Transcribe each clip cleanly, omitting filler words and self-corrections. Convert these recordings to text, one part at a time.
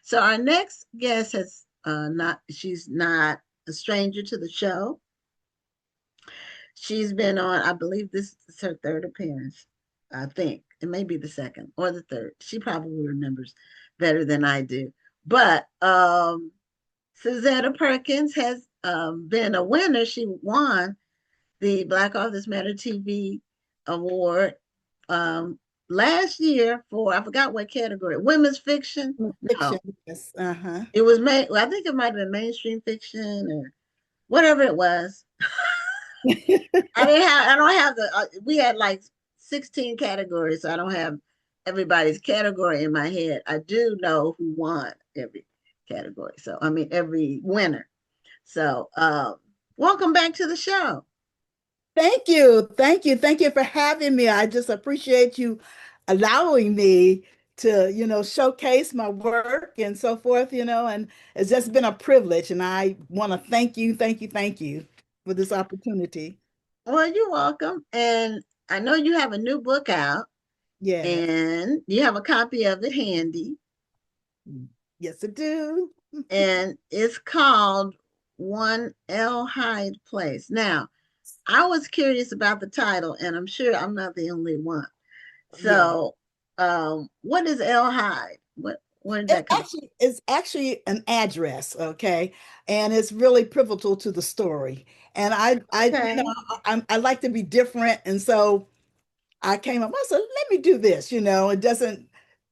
So our next guest has she's not a stranger to the show. She's been on, I believe this is her third appearance. I think it may be the second or the third. She probably remembers better than I do. But Suzetta Perkins has been a winner. She won the Black Authors Matter TV award last year for, I forgot what category, women's fiction. Fiction, No, yes. Uh-huh. it was made, well, I think it might have been mainstream fiction or whatever it was. I don't have we had like 16 categories, so I don't have everybody's category in my head. I do know who won every category. So, I mean, every winner. So, welcome back to the show. Thank you. Thank you. Thank you for having me. I just appreciate you allowing me to, showcase my work and so forth, and it's just been a privilege. And I want to thank you for this opportunity. Well, you're welcome. And I know you have a new book out Yeah. and you have a copy of it handy. Yes, I do. And it's called One L Hyde Place. Now, I was curious about the title, and I'm sure I'm not the only one. Yeah. So, what is L Hyde? Where did It that come actually is actually an address, okay, and it's really pivotal to the story. And from? Okay. I like to be different, and so I came up. I said, let me do this. It doesn't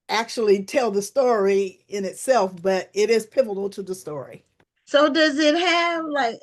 actually tell the story in itself, but it is pivotal to the story. So does it have like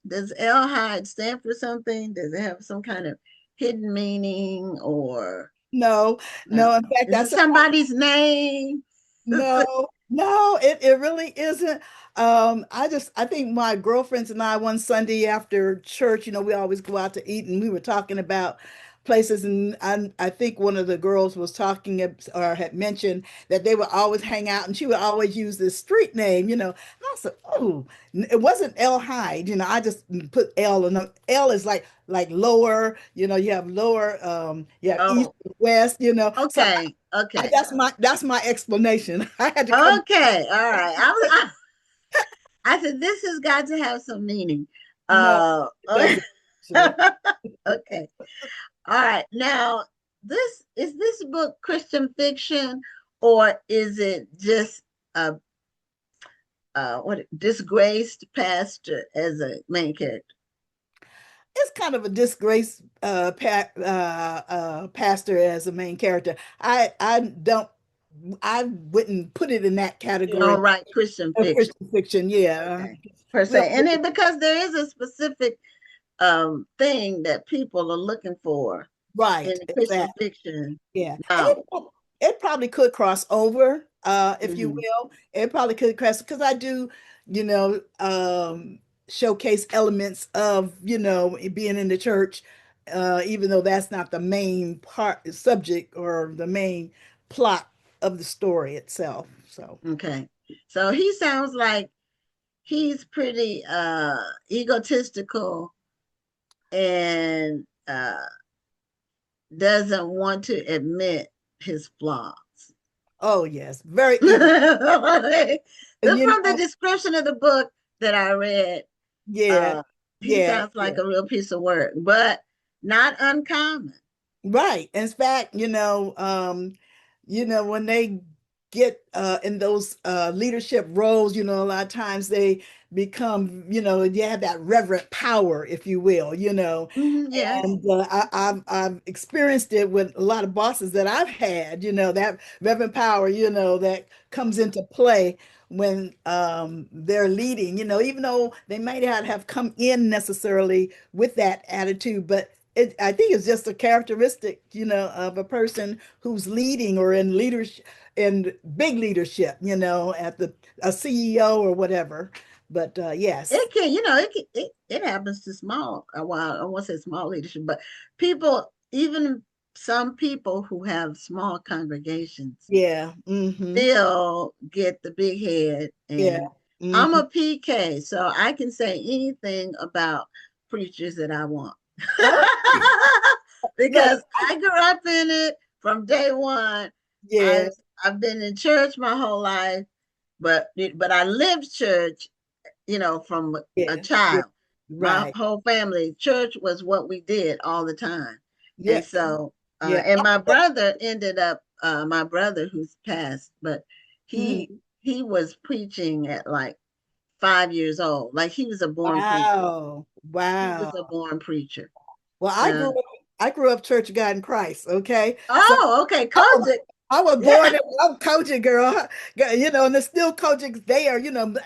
does L Hyde stand for something? Does it have some kind of hidden meaning or No, no. In fact, is it that's somebody's name? no, no, it really isn't. I think my girlfriends and I one Sunday after church, we always go out to eat, and we were talking about places, and I think one of the girls was talking or had mentioned that they would always hang out, and she would always use this street name. And I said, oh, it wasn't L Hyde, I just put L, and L is like lower, you have lower, you have east, Oh, west. So okay, okay, that's my explanation. I had to come. okay. All right. I said this has got to have some meaning. No, it Okay. doesn't actually. Okay. All right. Now, this book Christian fiction, or is it just a what disgraced pastor as a main character? It's kind of a disgrace, pastor as a main character. I wouldn't put it in that You don't category write Christian of fiction, Christian fiction. Yeah, okay, per real, se, and then because there is a specific thing that people are looking for in right, Christian exactly. fiction Yeah, and novel. it probably could cross over, if you Mhm. will. It probably could cross because I do, showcase elements of, being in the church, even though that's not the main part, subject, or the main plot of the story itself. So, Okay, so he sounds like he's pretty egotistical and doesn't want to admit his flaws. oh yes, very From ego. And the description of the book that I read, yeah, uh, he yeah, sounds like yeah. a real piece of work, but not uncommon. Right. In fact, when they get in those leadership roles, a lot of times they become, they have that reverent power, if you will. Mhm, yes. And I've experienced it with a lot of bosses that I've had, that reverent power, that comes into play when they're leading, even though they might not have come in necessarily with that attitude, but I think it's just a characteristic, of a person who's leading or in leadership, in big leadership, at a CEO or whatever. But yes, It can, it happens to small, well, I won't say small leadership, but people, even some people who have small congregations yeah, hmm, still get the big head. yeah, And I'm hmm. a PK, so I can say anything about preachers that I want. Oh, look, Because I grew up in it from day one. I yeah, I've been in church my whole life, but I lived church, from a Yeah, yeah, child. My right. whole family, church was what we did all the time. Yeah, And so, yeah. and my brother who's passed, but Mhm. he was preaching at like 5 years old. Like he was a born preacher. Wow. He was a Wow. born preacher. Well, Uh, I grew up Church of God in Christ, okay? So oh, okay, I was, Kojic. I was Yeah, born, I'm coaching girl, and there's still coaching there,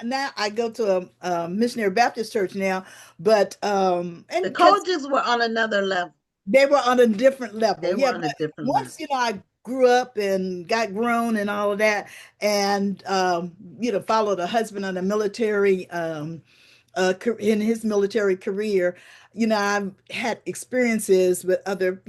now I go to a missionary Baptist church now, but the and because Kojics were on another level. they were on a different They level. were Yeah, on a but different level. once, I grew up and got grown and all of that, and followed a husband on a military in his military career, I've had experiences with other,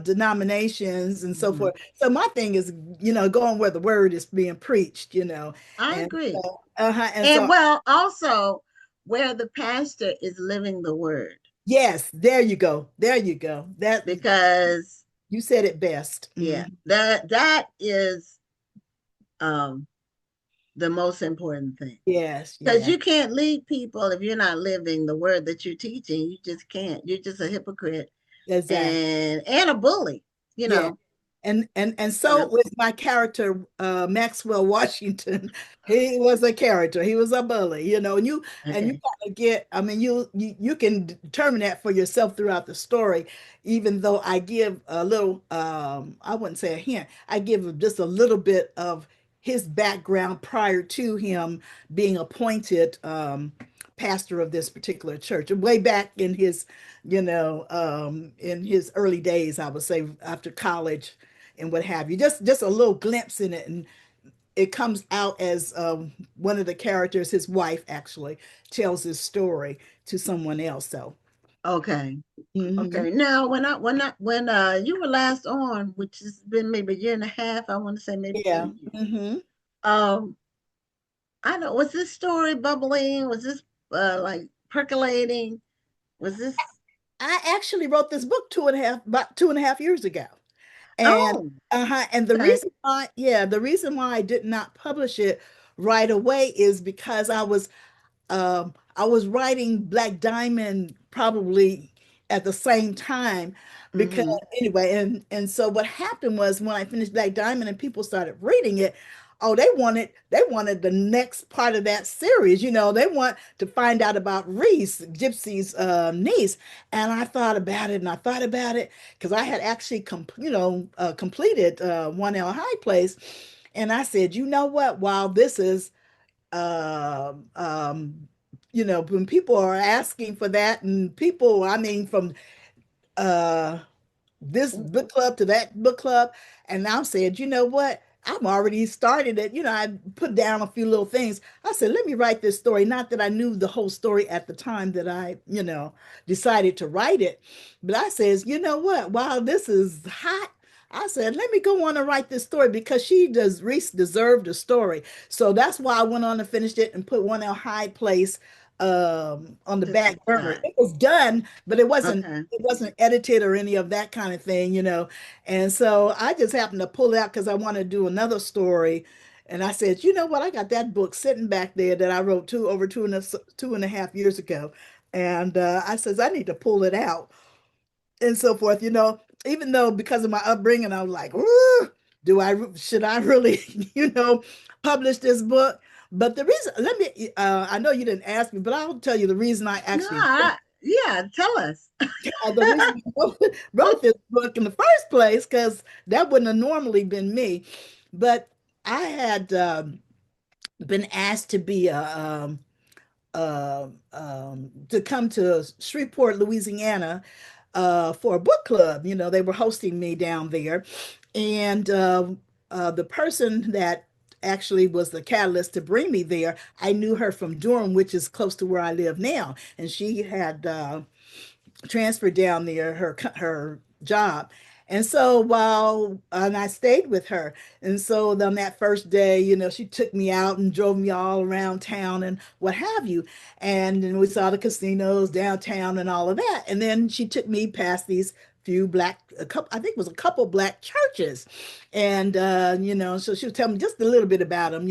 denominations and so Mhm. forth. So my thing is, going where the word is being preached, I and agree. so, and And so, well, also where the pastor is living the word, yes, there you go. There you go. That because you said it best. yeah, Mhm. that is um the most important thing. Yes, Because yeah, you can't lead people if you're not living the word that you're teaching. You just can't. You're just a hypocrite exactly. and a bully, you Yeah. know, And you so know. with my character, Maxwell Washington, he was a character. He was a bully, and you Okay. kind of get, I mean, you can determine that for yourself throughout the story, even though I give a little, I wouldn't say a hint, I give just a little bit of his background prior to him being appointed pastor of this particular church. Way back in his, in his early days, I would say after college and what have you. Just a little glimpse in it, and it comes out as one of the characters, his wife, actually tells his story to someone else. So, Okay. mhm. Okay. Now, when you were last on, which has been maybe a year and a half, I want to say maybe Yeah. 2 years. Um, I don't. Was this story bubbling? Was this like percolating? Was this? I actually wrote this book about 2.5 years ago. And Oh, and okay. the reason why I did not publish it right away is because I was writing Black Diamond probably at the same time, because Mm-hmm. anyway, and so what happened was when I finished Black Diamond and people started reading it, oh, they wanted the next part of that series. They want to find out about Reese, Gypsy's niece. And I thought about it and I thought about it because I had actually completed One L High Place. And I said, you know what? While this is um, um, when people are asking for that, and people, I mean, from uh, this book club to that book club, and I said, you know what? I'm already started it. I put down a few little things. I said, let me write this story. Not that I knew the whole story at the time that I, decided to write it, but I says, you know what? While this is hot, I said, let me go on and write this story because Reese deserved a story. So that's why I went on and finished it and put One L High Place on the To the back burner. side. It was done, but it wasn't Okay. it wasn't edited or any of that kind of thing. And so I just happened to pull it out because I wanted to do another story. And I said, you know what? I got that book sitting back there that I wrote over 2.5 years ago. And I says, I need to pull it out and so forth, even though because of my upbringing, I was like, ooh, should I really, publish this book? But the reason, I know you didn't ask me, but I'll tell you the reason I No, actually yeah, tell us. the reason I wrote this book in the first place, because that wouldn't have normally been me. But I had been asked to be to come to Shreveport, Louisiana, for a book club. They were hosting me down there, and the person that actually was the catalyst to bring me there, I knew her from Durham, which is close to where I live now, and she had transferred down there her job. And so and I stayed with her. And so on that first day, she took me out and drove me all around town and what have you. And then we saw the casinos downtown and all of that. And then she took me past these few black, a couple, I think it was a couple black churches. And, so she was telling me just a little bit about them,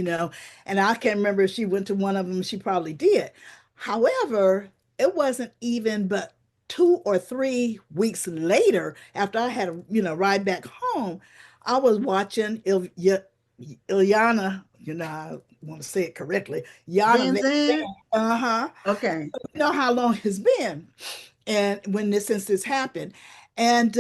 and I can't remember if she went to one of them. She probably did. However, it wasn't even but 2 or 3 weeks later after I had a, ride back home, I was watching Ilyana, I want to say it correctly, Yana Van Van Zandt? Zandt. Uh-huh. Okay. You know how long it's been and since this happened. And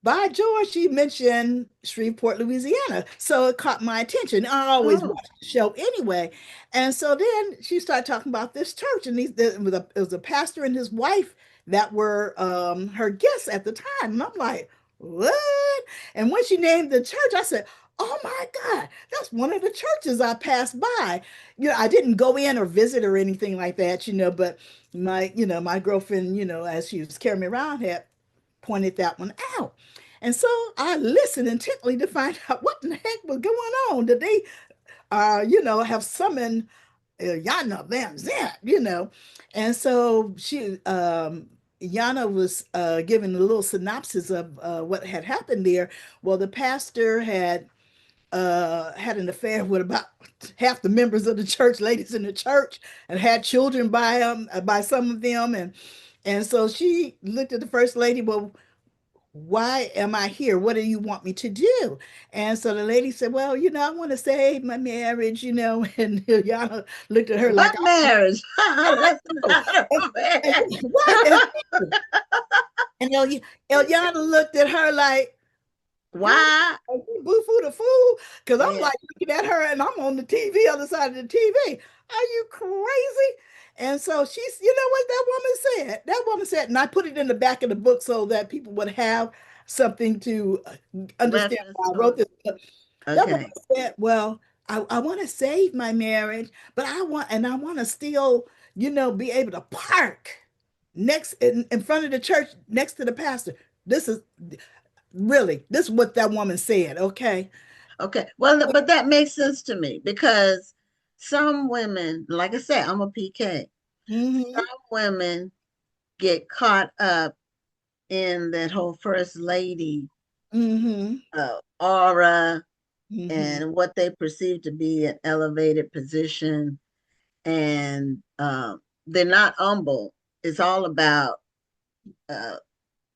by George, she mentioned Shreveport, Louisiana. So it caught my attention. I always Oh, watch the show anyway. And so then she started talking about this church, and it was a pastor and his wife that were her guests at the time. And I'm like, what? And when she named the church, I said, oh my God, that's one of the churches I passed by. I didn't go in or visit or anything like that, but my girlfriend, as she was carrying me around, had pointed that one out. And so I listened intently to find out what in the heck was going on. Did they, have summoned Yana Van Zant? And so Yana was giving a little synopsis of what had happened there. Well, the pastor had an affair with about half the members of the church, ladies in the church, and had children by some of them, and so she looked at the first lady. Well, why am I here? What do you want me to do? And so the lady said, well, I want to save my marriage, and Yana looked at her like, what marriage? I That's know. not a And marriage. what? And Eliana looked at her like, girl, Why? are you boo-foo the fool? Because I'm Yeah, like looking at her and I'm on the TV, other side of the TV. Are you crazy? And so she's, you know what that woman said? That woman said, and I put it in the back of the book so that people would have something to understand reference why I wrote point. this book. That woman Okay. said, well, I want to save my marriage, but I want to still, be able to park next in front of the church next to the pastor. This is really, this is what that woman said, okay? Okay. Well, but that makes sense to me because some women, like I said, I'm a PK. Mm-hmm. Some women get caught up in that whole first lady Mm-hmm. aura Mm-hmm. and what they perceive to be an elevated position, and they're not humble. It's all about uh,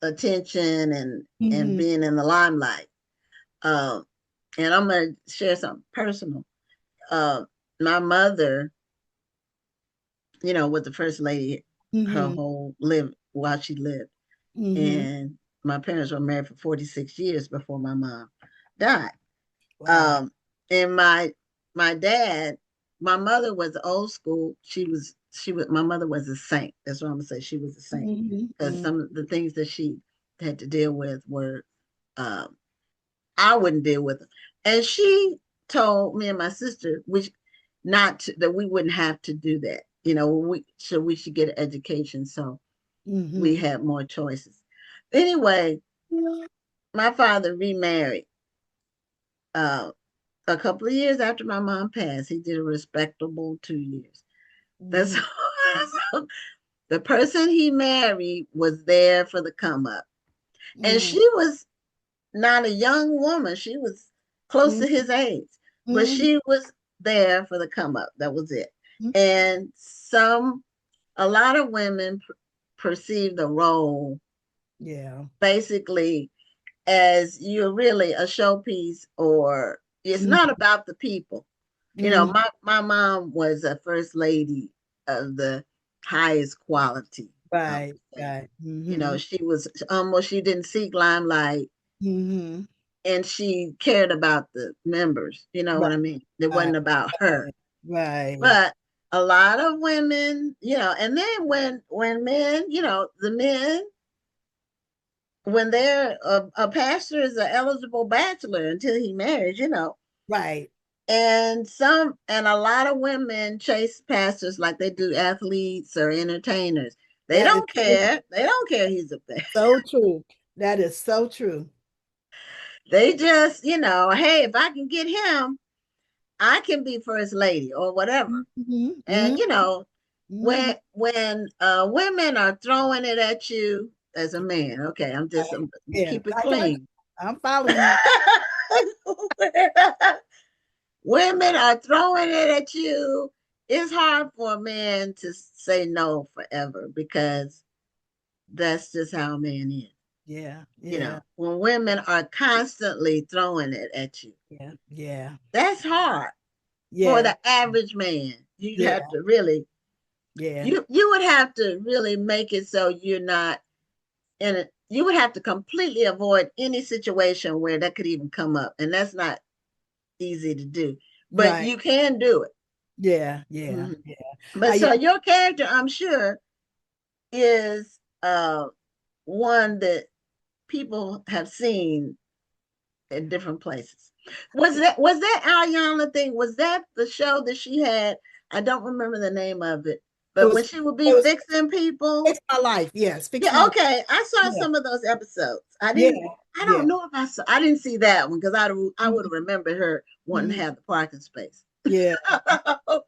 attention and Mm-hmm. being in the limelight. Um, and I'm gonna share something personal. Uh, my mother, was the first lady her Mm-hmm. whole live while she lived, Mm-hmm. and my parents were married for 46 years before my mom died. Wow. Um, and my dad, my mother was old school. My mother was a saint. That's what I'm gonna say. She was a saint because Mm-hmm. some of the things that she had to deal with were um, I wouldn't deal with them. And she told me and my sister, which not to, that we wouldn't have to do that. We should get an education so we Mm-hmm. had more choices. Anyway, my father remarried uh, a couple of years after my mom passed. He did a respectable 2 years. That's Mm-hmm. the person he married was there for the come up. And Mm-hmm. she was not a young woman. She was close to his age, but Mm-hmm. she was there for the come up. That was it. And a lot of women perceive the role Yeah. basically as you're really a showpiece, or it's not Mm-hmm. about the people. Mm-hmm. My mom was a first lady of the highest quality, I would Right. say. Right. Mm-hmm. She was almost, she didn't seek limelight, Mm-hmm. and she cared about the members. You know Right. what I mean? It Right. wasn't about her. Right. But a lot of women, and then when men, the men, when they're a pastor is an eligible bachelor until he marries, Right. and a lot of women chase pastors like they do athletes or entertainers. They That is don't so, care. They don't care he's a pastor. so true. That is so true. They just, hey, if I can get him, I can be first lady or whatever. Mm-hmm. And Mm-hmm. when women are throwing it at you, as a man. Okay, I'm Yeah, keep it clean. I'm following you. Women are throwing it at you. It's hard for a man to say no forever because that's just how a man is. Yeah, You yeah, know, when women are constantly throwing it at you, yeah, yeah, that's hard for yeah, the average man. You'd have yeah, to really, yeah. you would have to really make it so you're not in it. You would have to completely avoid any situation where that could even come up, and that's not easy to do. But Right. you can do it. Yeah, yeah, Mhm. yeah. But Yeah, so your character, I'm sure, is one that people have seen in different places. Was that Ariana thing? Was that the show that she had? I don't remember the name of it, it but when was she would it be was fixing people. Fix My Life. Yes, Fix My Yeah, Life. okay. I saw Yeah, some of those episodes. I yeah, didn't. I yeah. don't know if I didn't see that one because I would have Mhm, remembered her wanting to mhm. have the parking space. Yeah.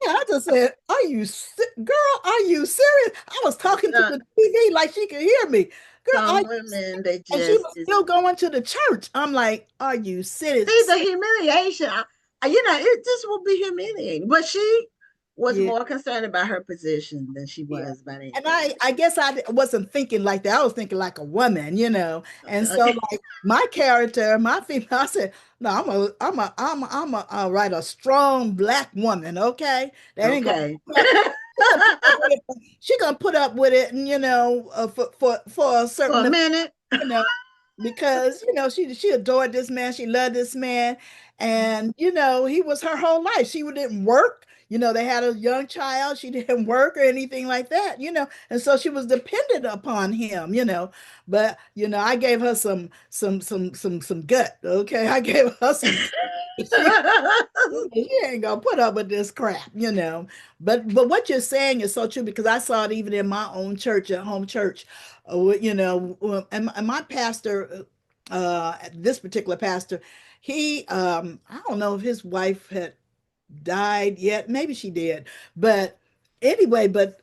Yeah, I just said, girl, are you serious? I was talking to uh, the TV like she could hear me. Girl, are some you women, they and she just was is. still going to the church. I'm like, are you See serious? the humiliation. It just will be humiliating. But she was Yeah. more concerned about her position than she Yeah. was about And anything I guess wasn't thinking like that. I was thinking like a woman, you know. And else. so Okay. like my character, my female, I said, no, I'll write a strong black woman, okay? That ain't gonna Okay. put up, she gonna put up with it. She gonna put up with it, and for a For a certain, minute. you know, because she adored this man, she loved this man, and he was her whole life. She didn't work. They had a young child. She didn't work or anything like that. And so she was dependent upon him. But I gave her some gut. Okay, I gave her some. She ain't gonna put up with this crap. But what you're saying is so true because I saw it even in my own church, at home church. And my pastor, this particular pastor, he, I don't know if his wife had died yet. Maybe she did, but anyway, but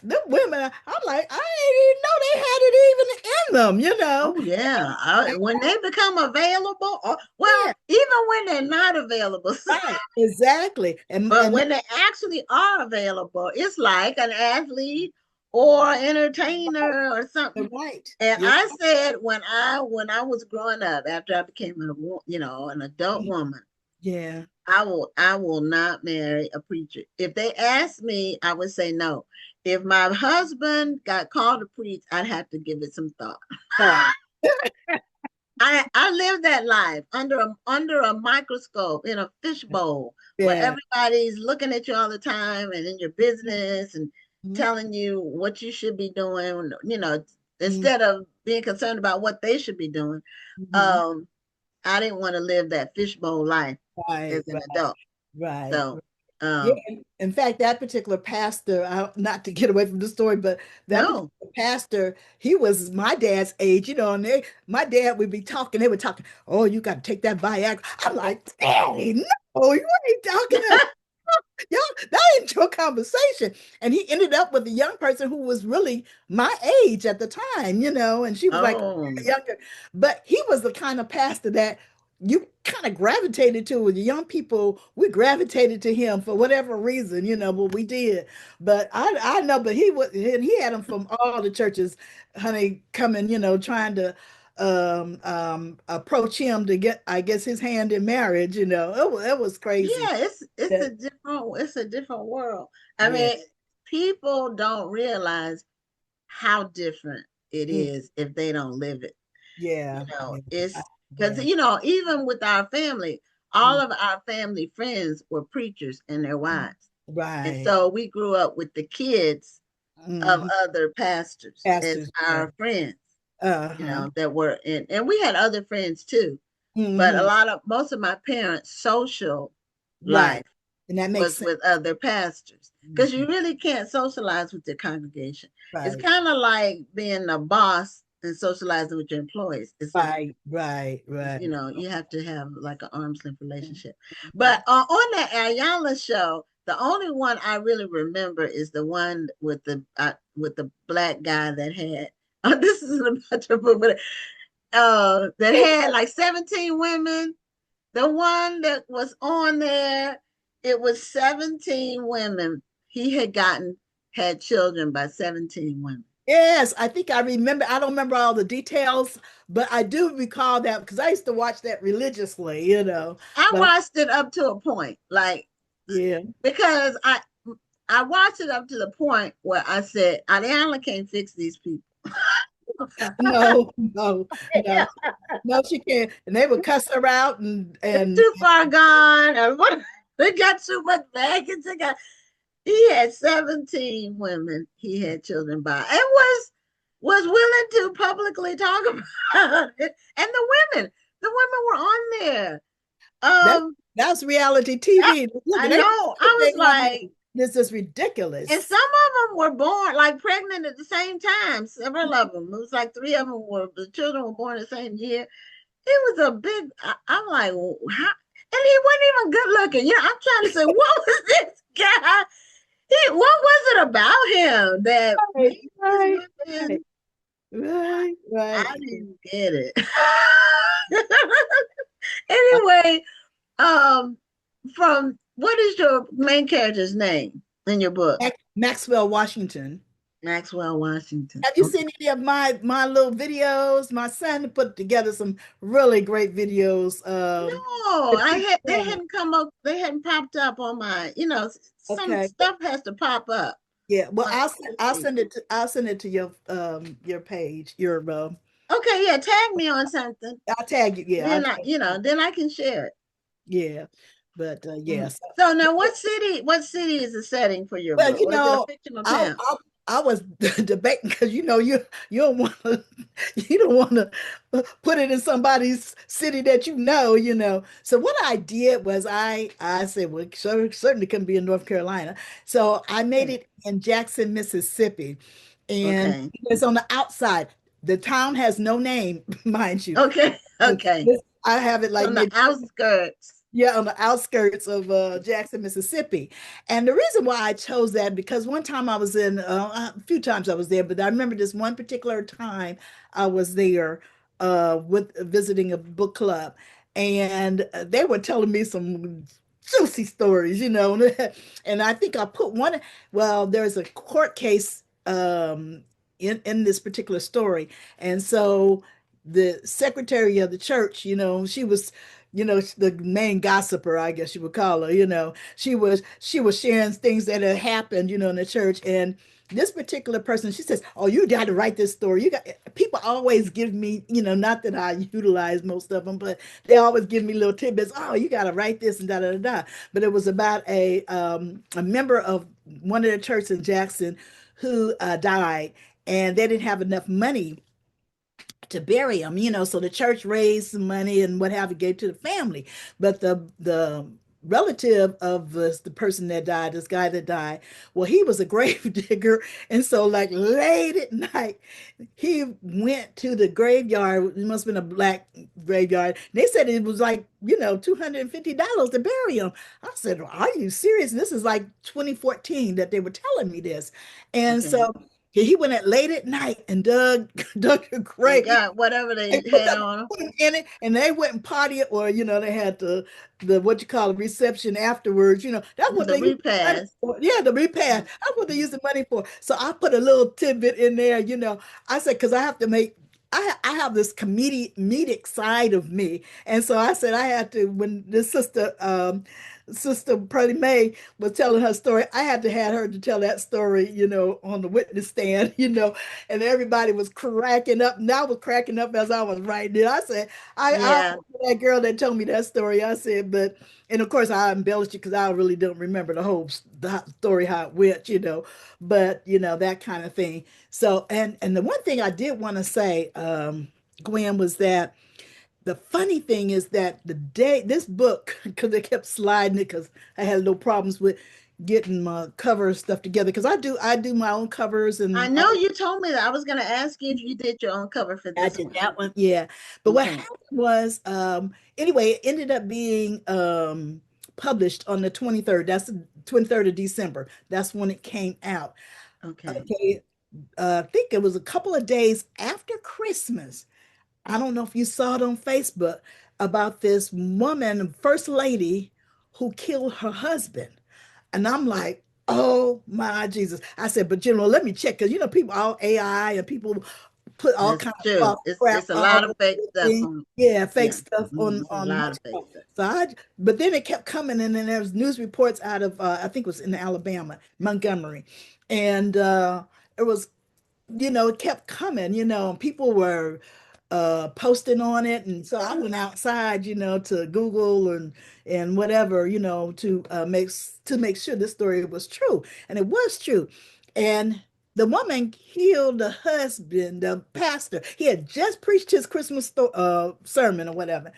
the women, I'm like, I didn't even know they had it even in them. Oh yeah. When they become available, or well, Yeah, even when they're not available. right, exactly, and But and when they actually are available, it's like an athlete or entertainer or you're something. right. And Yeah, I said when I was growing up, after I became an adult woman, yeah. I will not marry a preacher. If they asked me, I would say no. If my husband got called to preach, I'd have to give it some thought. Oh, I lived that life under a microscope in a fishbowl where yeah. everybody's looking at you all the time and in your business and Mhm, telling you what you should be doing, mhm, instead of being concerned about what they should be doing. mhm. Um, I didn't want to live that fishbowl life Right, as an right, adult. right. So, Yeah, um, in fact, that particular pastor, not to get away from the story, but that no, particular pastor, he was my dad's age, and my dad would be talking, they were talking, oh, you got to take that Viagra. I'm like, Daddy, no, you ain't talking to y'all, that ain't your conversation. And he ended up with a young person who was really my age at the time, and she was like oh, younger. But he was the kind of pastor that you kind of gravitated to. With the young people, we gravitated to him for whatever reason, but we did. But I know, but he had them from all the churches, honey, coming, trying to approach him to get, I guess, his hand in marriage. It was crazy. yeah, it's That, a different world. I yeah. mean, people don't realize how different it Mm, is if they don't live it. yeah, yeah, It's because yeah, even with our family, all mm, of our family friends were preachers and their mm. wives. And Right. so we grew up with the kids of Mhm. other pastors as Pastors, yeah. our friends, Uh-huh. that were in, and we had other friends too. But Hmm. most of my parents' social Right. life And that makes was sense. with other pastors because you Mhm. really can't socialize with your congregation. It's Right. kind of like being a boss and socializing with your employees. Right. Right. Right. You have to have like an arm's length relationship. Mhm. But on that Ayala show, the only one I really remember is the one with the black guy that had This isn't about your book, but that had like 17 women. The one that was on there, it was 17 women. He had children by 17 women. Yes, I think I remember. I don't remember all the details, but I do recall that because I used to watch that religiously, I But watched it up to a point, like yeah, because I watched it up to the point where I said, Ariana can't fix these people. no, no, no, no, she can't. And they would cuss her out They're and too far gone. And what they got too much baggage. He had 17 women he had children by and was willing to publicly talk about it. And the women were on there. that Um, that's reality I, TV. Look, I they know. I was like, this is and ridiculous. some of them were born like pregnant at the same time. Several of them. It was like three of them were the children were born the same year. It was a big. I'm like, well, how? And he wasn't even good looking. I'm trying to say, what was this guy? What was it about him that Right, made these right, right, women? right, I right. didn't get it. Anyway, um, from what is your main character's name in your book? Maxwell Washington. Maxwell Washington. Have you Okay. seen any of my little videos? My son put together some really great videos. No, With his they channel. hadn't come up, they hadn't popped up on some Okay. stuff has to pop up Yeah. Well, on I'll feed. send it to your page. Okay, yeah, tag me on something. I'll tag you. Yeah. I'll tag you. Then I can share it. Yeah. But Mhm. yes. So now what city is the setting for your Well, book? Or is it a fictional I town? I, I was debating because you don't want to you don't want to put it in somebody's city that So what I did was I said, well, certainly couldn't be in North Carolina. So I made Okay. it in Jackson, Mississippi, and Okay. it's on the outside. The town has no name, mind you. Okay. But Okay. I have it like From the maybe outskirts. yeah, on the outskirts of Jackson, Mississippi. And the reason why I chose that because one time I was a few times I was there, but I remember this one particular time I was there with visiting a book club, and they were telling me some juicy stories, and I think I put one. Well, there's a court case in this particular story, and so the secretary of the church, she was the main gossiper, I guess you would call her. She was sharing things that had happened, in the church. And this particular person, she says, "Oh, you got to write this story." You got People always give me, not that I utilize most of them, but they always give me little tidbits. Oh, you got to write this and da da da da. But it was about a member of one of the churches in Jackson who died, and they didn't have enough money to bury him, so the church raised some money and what have you, gave to the family. But the relative of the person that died, this guy that died, well, he was a grave digger. And so like late at night, he went to the graveyard. It must have been a black graveyard. They said it was like, $250 to bury him. I said, are you serious? This is like 2014 that they were telling me this. And Okay. so he went at late at night and dug dug a And grave. got whatever they They put had on them. something in it, and they went and party it, or they had the what you call a reception afterwards. That's what The they used the money repast. for. Yeah, the repass. That's what they used the money for. So I put a little tidbit in there. I said because I have to make. I have this comedic side of me, and so I said I had to when this sister Pearlie Mae was telling her story. I had to have her to tell that story, on the witness stand, and everybody was cracking up. And I was cracking up as I was writing it. I said, I Yeah. that girl that told me that story. I said, and of course I embellished it because I really don't remember the story how it went, but that kind of thing. So, and the one thing I did want to say, Gwen, was that the funny thing is that the day this book, because they kept sliding it, because I had no problems with getting my cover stuff together, because I do my own covers I and know you told me that. I was going to ask you if you did your own cover for I this did one. that one. Yeah. But what Okay. happened was, anyway, it ended up being published on the 23rd. That's the 23rd of December. That's when it came out. Okay. Okay. I think it was a couple of days after Christmas. I don't know if you saw it on Facebook about this woman, first lady, who killed her husband. And I'm like, oh my Jesus. I said, but let me check because people all AI and people put all That's kind of true. false crap It's a all lot of over fake stuff everything. on. Yeah, fake Yeah, stuff it's a on lot what of you fake call. stuff. So but then it kept coming, and then there was news reports out of I think it was in Alabama, Montgomery, and it was it kept coming, and people were posting on it. And so I went outside, to Google and whatever, to make sure this story was true. And it was true. And the woman killed the husband, the pastor. He had just preached his Christmas sermon or whatever.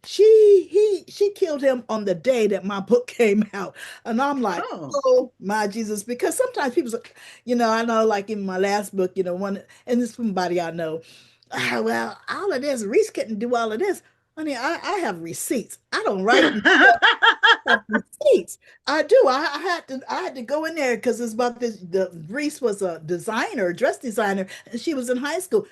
She killed him on the day that my book came out. And I'm like, Oh. oh my Jesus, because sometimes people say, I know, like in my last book, one, and this is somebody I know. Well, all of this, Reese couldn't do all of this. Honey, I have receipts. I don't write have receipts. I do. I had to go in there because it's about this. The Reese was a designer, a dress designer, and she was in high school.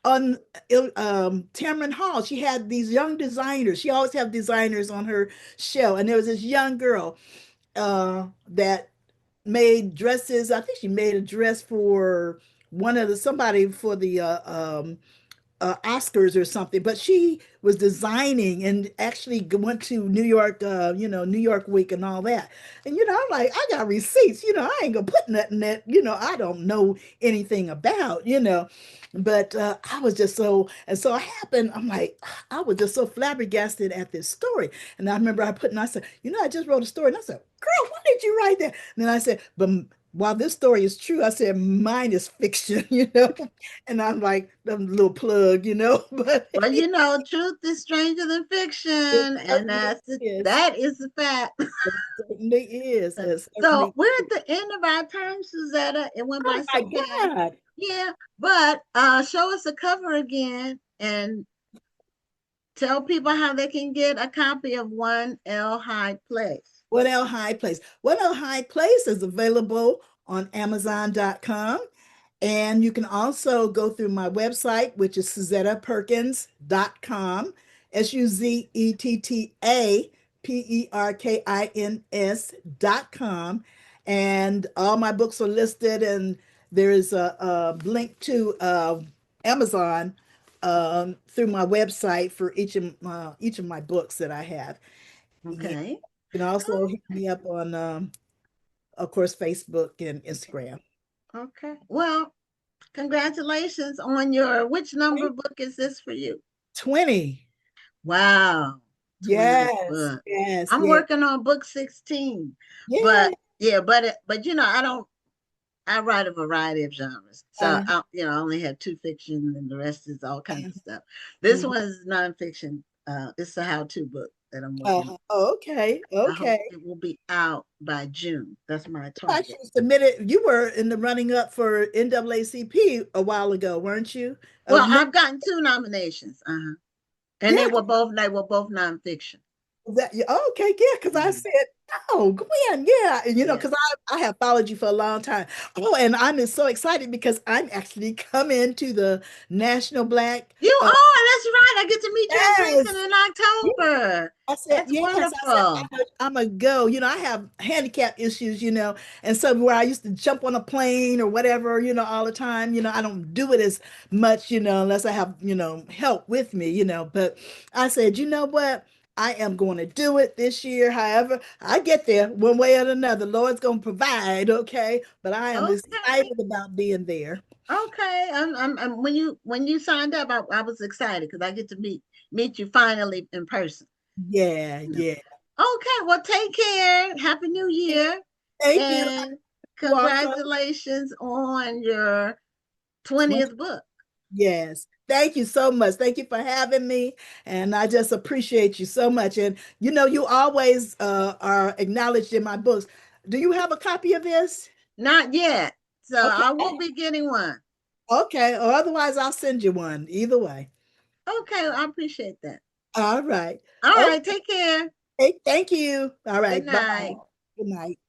On Tamron Hall, she had these young designers. She always had designers on her show, and there was this young girl that made dresses. I think she made a dress for somebody for the Oscars or something, but she was designing and actually went to New York, New York Week and all that. And, I'm like, I got receipts, I ain't gonna put nothing that, I don't know anything about. But I was just and so it happened. I'm like, I was just so flabbergasted at this story. And I remember I said, I just wrote a story. And I said, girl, why did you write that? And then I said, but while this story is true, I said, mine is fiction, And I'm like, a little plug. But Well, truth is stranger than it fiction, and certainly is. that is the fact. It certainly is. It So certainly we're is. at the end of our time, Suzetta. It went by Oh my so fast. God. Yeah, but show us the cover again and tell people how they can get a copy of One L High Place. What L High Place? What L High Place is available on Amazon.com. And you can also go through my website, which is SuzettaPerkins.com, SuzettaPerkins.com. And all my books are listed, and there is a link to Amazon through my website for each of my books that I have. You Okay. can also hit me up on, of course, Facebook and Instagram. Okay. Well, congratulations on your which number book is this for you? 20. Wow. 20th Yes, book. yes, I'm yes, working on book 16. yeah. But yeah, but I don't I write a variety of genres. So Uh, I only have two fiction and the rest is all kinds of stuff. This mhm. one is nonfiction. It's a how-to book that I'm working on. Okay, I hope okay. it will be out by June. That's my target. Actually submitted. You were in the running up for NAACP a while ago, weren't you? Well, No, I've gotten two nominations. Uh-huh. And yeah, they were both nonfiction. yeah, okay, yeah, because I Mhm. said, oh, Gwen, yeah, and Yeah. because I have followed you for a long time. Oh, and I'm just so excited because I'm actually coming to the National Black. You are, that's right. I get to meet you in person Yes, in yeah. October. I said, That's yes. I said, wonderful. I'm a go. I have handicap issues, and so where I used to jump on a plane or whatever, all the time, I don't do it as much, unless I have, help with me, But I said, you know what? I am going to do it this year. However, I get there one way or another. Lord's going to provide, okay? But I am Okay. excited about being there. Okay. When you signed up, I was excited because I get to meet you finally in person. Yeah, You know. yeah. Okay. Well, take care. Happy New Year, Thank you. and You also. congratulations on your 20. 20th book. Yes. Thank you so much. Thank you for having me. And I just appreciate you so much. And you always are acknowledged in my books. Do you have a copy of this? Not yet. So Okay. I will be getting one. Okay. Or otherwise, I'll send you one. Either way. Okay. I appreciate that. All right. All right. Okay. Take care. Thank you. All Good right. Bye bye. night. Good night.